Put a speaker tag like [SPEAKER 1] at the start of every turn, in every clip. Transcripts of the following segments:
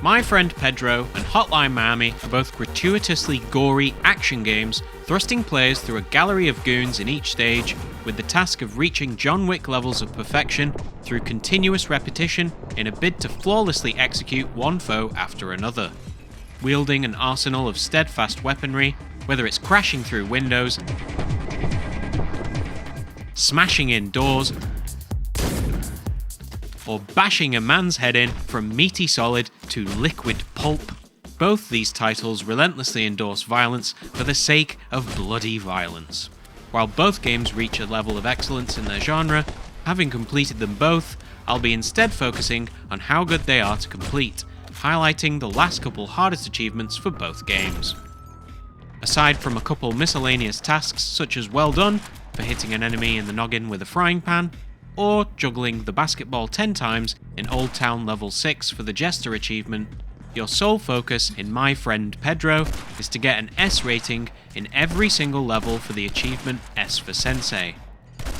[SPEAKER 1] My Friend Pedro and Hotline Miami are both gratuitously gory action games, thrusting players through a gallery of goons in each stage, with the task of reaching John Wick levels of perfection through continuous repetition in a bid to flawlessly execute one foe after another. Wielding an arsenal of steadfast weaponry, whether it's crashing through windows, smashing in doors, or bashing a man's head in from meaty solid to liquid pulp. Both these titles relentlessly endorse violence for the sake of bloody violence. While both games reach a level of excellence in their genre, having completed them both, I'll be instead focusing on how good they are to complete, highlighting the last couple hardest achievements for both games. Aside from a couple miscellaneous tasks such as well done for hitting an enemy in the noggin with a frying pan, or juggling the basketball 10 times in Old Town Level 6 for the Jester achievement, your sole focus in My Friend Pedro is to get an S rating in every single level for the achievement S for Sensei.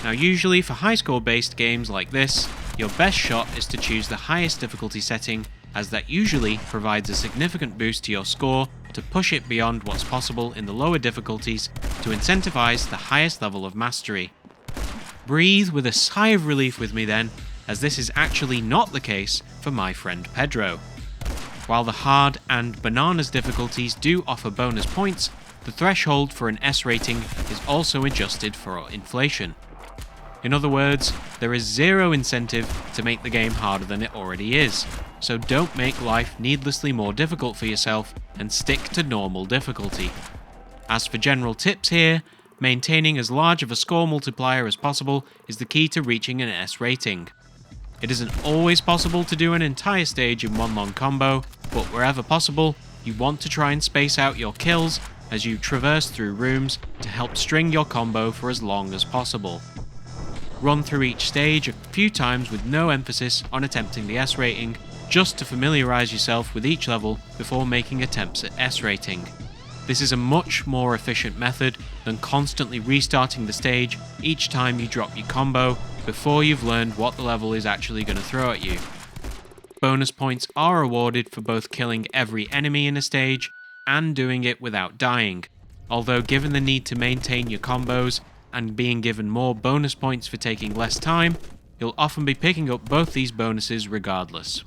[SPEAKER 1] Now usually for high score based games like this, your best shot is to choose the highest difficulty setting, as that usually provides a significant boost to your score to push it beyond what's possible in the lower difficulties to incentivize the highest level of mastery. Breathe with a sigh of relief with me then, as this is actually not the case for My Friend Pedro. While the hard and bananas difficulties do offer bonus points, the threshold for an S rating is also adjusted for inflation. In other words, there is zero incentive to make the game harder than it already is, so don't make life needlessly more difficult for yourself and stick to normal difficulty. As for general tips here, maintaining as large of a score multiplier as possible is the key to reaching an S rating. It isn't always possible to do an entire stage in one long combo, but wherever possible, you want to try and space out your kills as you traverse through rooms to help string your combo for as long as possible. Run through each stage a few times with no emphasis on attempting the S rating, just to familiarise yourself with each level before making attempts at S rating. This is a much more efficient method than constantly restarting the stage each time you drop your combo before you've learned what the level is actually going to throw at you. Bonus points are awarded for both killing every enemy in a stage and doing it without dying, although given the need to maintain your combos and being given more bonus points for taking less time, you'll often be picking up both these bonuses regardless.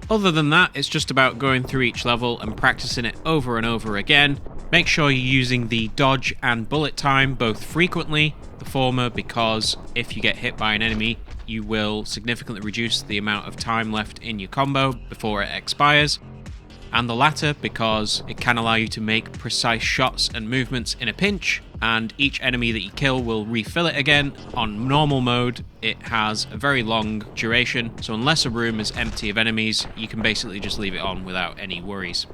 [SPEAKER 1] Other than that, it's just about going through each level and practicing it over and over again. Make sure you're using the dodge and bullet time both frequently, the former because if you get hit by an enemy, you will significantly reduce the amount of time left in your combo before it expires, and the latter because it can allow you to make precise shots and movements in a pinch, and each enemy that you kill will refill it again. On normal mode, it has a very long duration, so unless a room is empty of enemies, you can basically just leave it on without any worries.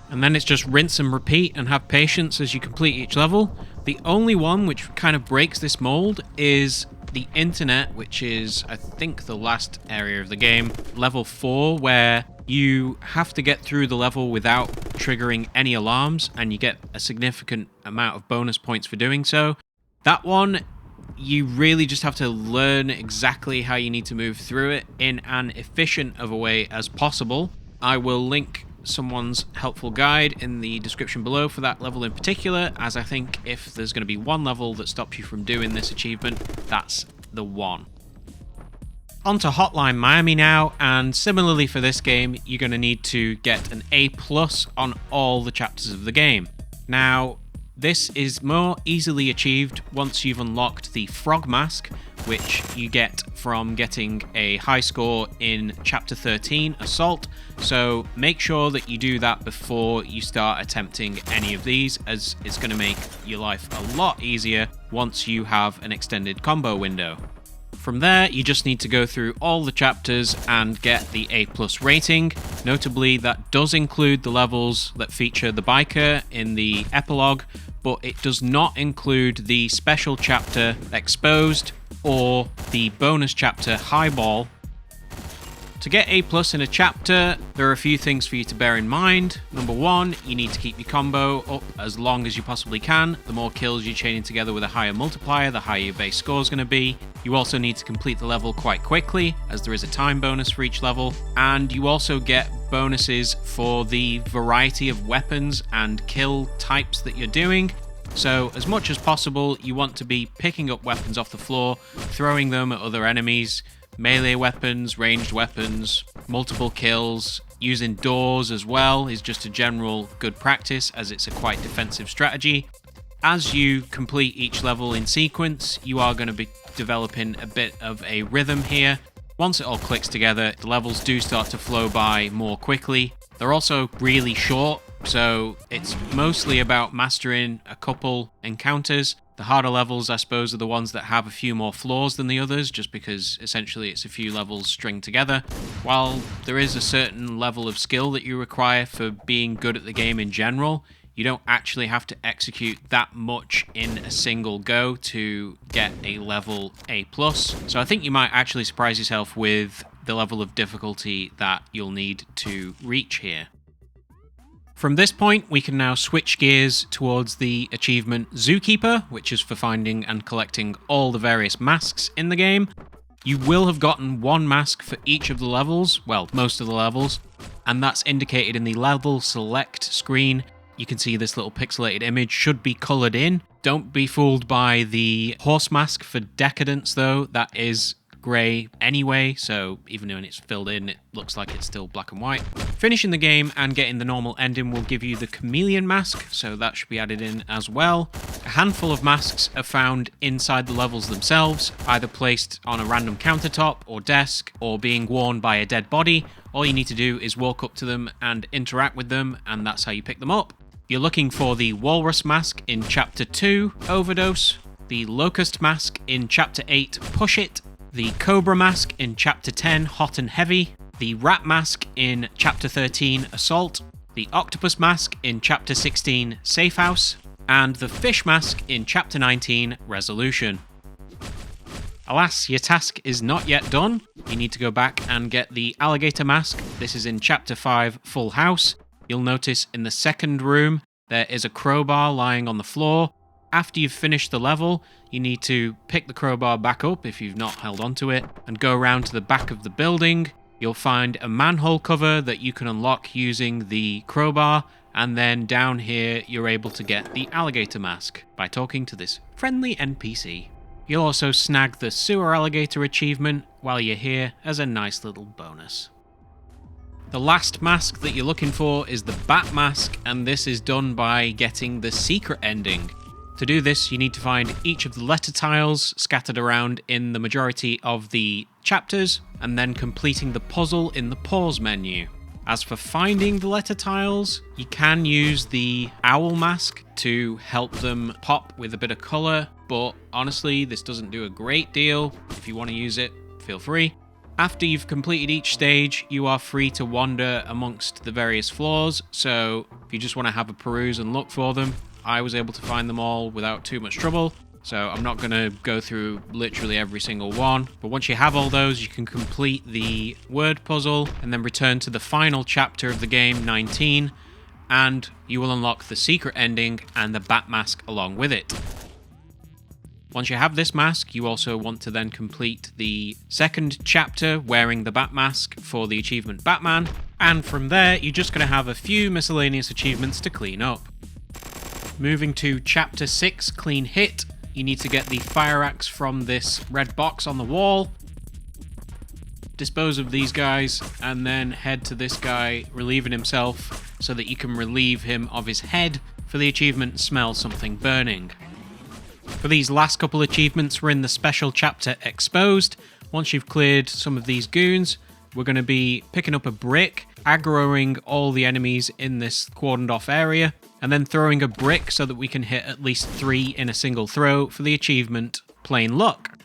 [SPEAKER 1] And then it's just rinse and repeat and have patience as you complete each level. The only one which kind of breaks this mold is the internet, which is, I think, the last area of the game, level 4, where you have to get through the level without triggering any alarms, and you get a significant amount of bonus points for doing so. That one, you really just have to learn exactly how you need to move through it in an efficient of a way as possible. I will link someone's helpful guide in the description below for that level in particular, as I think if there's going to be one level that stops you from doing this achievement, that's the one. On to Hotline Miami now, and similarly for this game, you're going to need to get an A+ on all the chapters of the game. Now, this is more easily achieved once you've unlocked the Frog Mask, which you get from getting a high score in Chapter 13, Assault, so make sure that you do that before you start attempting any of these, as it's going to make your life a lot easier once you have an extended combo window. From there, you just need to go through all the chapters and get the A+ rating. Notably, that does include the levels that feature the biker in the epilogue, but it does not include the special chapter Exposed or the bonus chapter Highball. To get A+ in a chapter, there are a few things for you to bear in mind. Number one, you need to keep your combo up as long as you possibly can. The more kills you're chaining together with a higher multiplier, the higher your base score is going to be. You also need to complete the level quite quickly, as there is a time bonus for each level. And you also get bonuses for the variety of weapons and kill types that you're doing. So, as much as possible, you want to be picking up weapons off the floor, throwing them at other enemies, melee weapons, ranged weapons, multiple kills. Using doors as well is just a general good practice, as it's a quite defensive strategy. As you complete each level in sequence, you are going to be developing a bit of a rhythm here. Once it all clicks together, the levels do start to flow by more quickly. They're also really short, so it's mostly about mastering a couple encounters. The harder levels, I suppose, are the ones that have a few more flaws than the others, just because essentially it's a few levels stringed together. While there is a certain level of skill that you require for being good at the game in general, you don't actually have to execute that much in a single go to get a level A+. So I think you might actually surprise yourself with the level of difficulty that you'll need to reach here. From this point, we can now switch gears towards the achievement Zookeeper, which is for finding and collecting all the various masks in the game. You will have gotten one mask for each of the levels, well, most of the levels, and that's indicated in the level select screen. You can see this little pixelated image should be coloured in. Don't be fooled by the horse mask for Decadence, though. That is grey anyway, so even when it's filled in, it looks like it's still black and white. Finishing the game and getting the normal ending will give you the chameleon mask, so that should be added in as well. A handful of masks are found inside the levels themselves, either placed on a random countertop or desk, or being worn by a dead body. All you need to do is walk up to them and interact with them, and that's how you pick them up. You're looking for the Walrus mask in Chapter 2, Overdose, the Locust mask in Chapter 8, Push It, the Cobra mask in Chapter 10, Hot and Heavy, the Rat mask in Chapter 13, Assault, the Octopus mask in Chapter 16, Safe House, and the Fish mask in Chapter 19, Resolution. Alas, your task is not yet done. You need to go back and get the Alligator mask. This is in Chapter 5, Full House. You'll notice in the second room there is a crowbar lying on the floor. After you've finished the level, you need to pick the crowbar back up if you've not held onto it, and go around to the back of the building. You'll find a manhole cover that you can unlock using the crowbar, and then down here you're able to get the alligator mask by talking to this friendly NPC. You'll also snag the sewer alligator achievement while you're here as a nice little bonus. The last mask that you're looking for is the bat mask, and this is done by getting the secret ending. To do this, you need to find each of the letter tiles scattered around in the majority of the chapters, and then completing the puzzle in the pause menu. As for finding the letter tiles, you can use the owl mask to help them pop with a bit of colour, but honestly, this doesn't do a great deal. If you want to use it, feel free. After you've completed each stage, you are free to wander amongst the various floors, so if you just want to have a peruse and look for them, I was able to find them all without too much trouble, so I'm not going to go through literally every single one. But once you have all those, you can complete the word puzzle and then return to the final chapter of the game, 19, and you will unlock the secret ending and the bat mask along with it. Once you have this mask, you also want to then complete the second chapter wearing the bat mask for the achievement Batman, and from there you're just going to have a few miscellaneous achievements to clean up. Moving to Chapter 6, Clean Hit, you need to get the fire axe from this red box on the wall, dispose of these guys, and then head to this guy relieving himself so that you can relieve him of his head for the achievement Smell Something Burning. For these last couple achievements, we're in the special chapter Exposed. Once you've cleared some of these goons, we're going to be picking up a brick, aggroing all the enemies in this cordoned off area, and then throwing a brick so that we can hit at least 3 in a single throw for the achievement Plain Luck.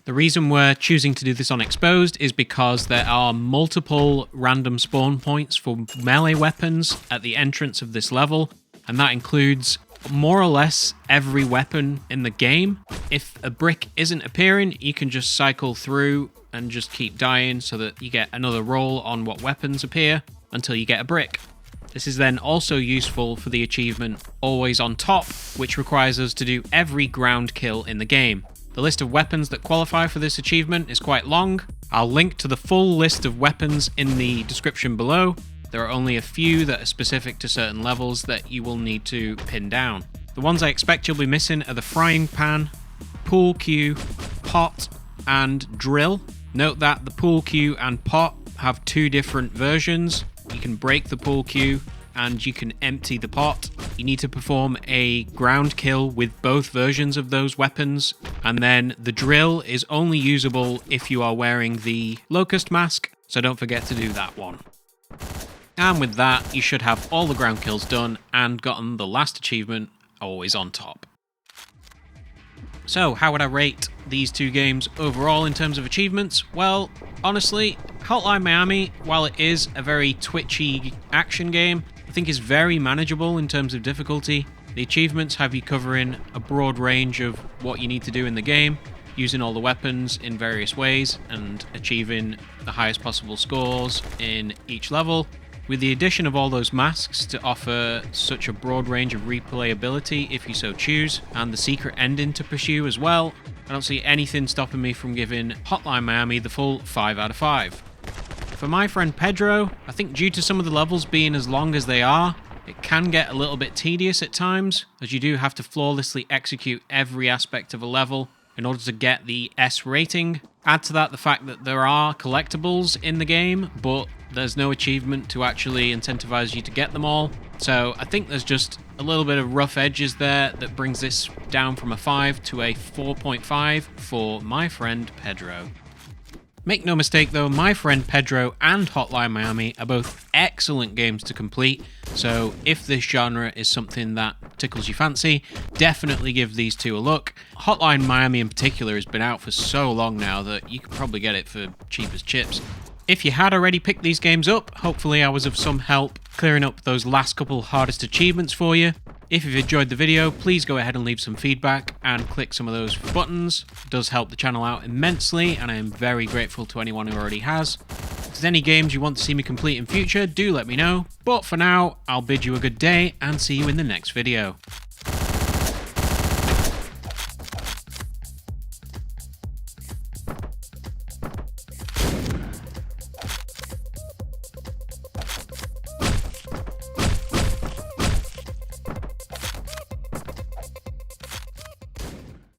[SPEAKER 1] The reason we're choosing to do this on Exposed is because there are multiple random spawn points for melee weapons at the entrance of this level, and that includes more or less every weapon in the game. If a brick isn't appearing, you can just cycle through and just keep dying so that you get another roll on what weapons appear until you get a brick. This is then also useful for the achievement Always on Top, which requires us to do every ground kill in the game. The list of weapons that qualify for this achievement is quite long. I'll link to the full list of weapons in the description below. There are only a few that are specific to certain levels that you will need to pin down. The ones I expect you'll be missing are the frying pan, pool cue, pot, and drill. Note that the pool cue and pot have two different versions. You can break the pool cue and you can empty the pot. You need to perform a ground kill with both versions of those weapons, and then the drill is only usable if you are wearing the locust mask, so don't forget to do that one. And with that, you should have all the ground kills done and gotten the last achievement, Always on Top. So, how would I rate these two games overall in terms of achievements? Well, honestly, Hotline Miami, while it is a very twitchy action game, I think is very manageable in terms of difficulty. The achievements have you covering a broad range of what you need to do in the game, using all the weapons in various ways and achieving the highest possible scores in each level. With the addition of all those masks to offer such a broad range of replayability if you so choose, and the secret ending to pursue as well, I don't see anything stopping me from giving Hotline Miami the full 5 out of 5. For my friend Pedro, I think due to some of the levels being as long as they are, it can get a little bit tedious at times, as you do have to flawlessly execute every aspect of a level in order to get the S rating. Add to that the fact that there are collectibles in the game, but there's no achievement to actually incentivize you to get them all. So I think there's just a little bit of rough edges there that brings this down from a 5 to a 4.5 for my friend Pedro. Make no mistake though, my friend Pedro and Hotline Miami are both excellent games to complete, so if this genre is something that tickles your fancy, definitely give these two a look. Hotline Miami in particular has been out for so long now that you could probably get it for cheap as chips. If you had already picked these games up, hopefully I was of some help clearing up those last couple hardest achievements for you. If you've enjoyed the video, please go ahead and leave some feedback and click some of those buttons. It does help the channel out immensely, and I am very grateful to anyone who already has. If there's any games you want to see me complete in future, do let me know. But for now, I'll bid you a good day and see you in the next video.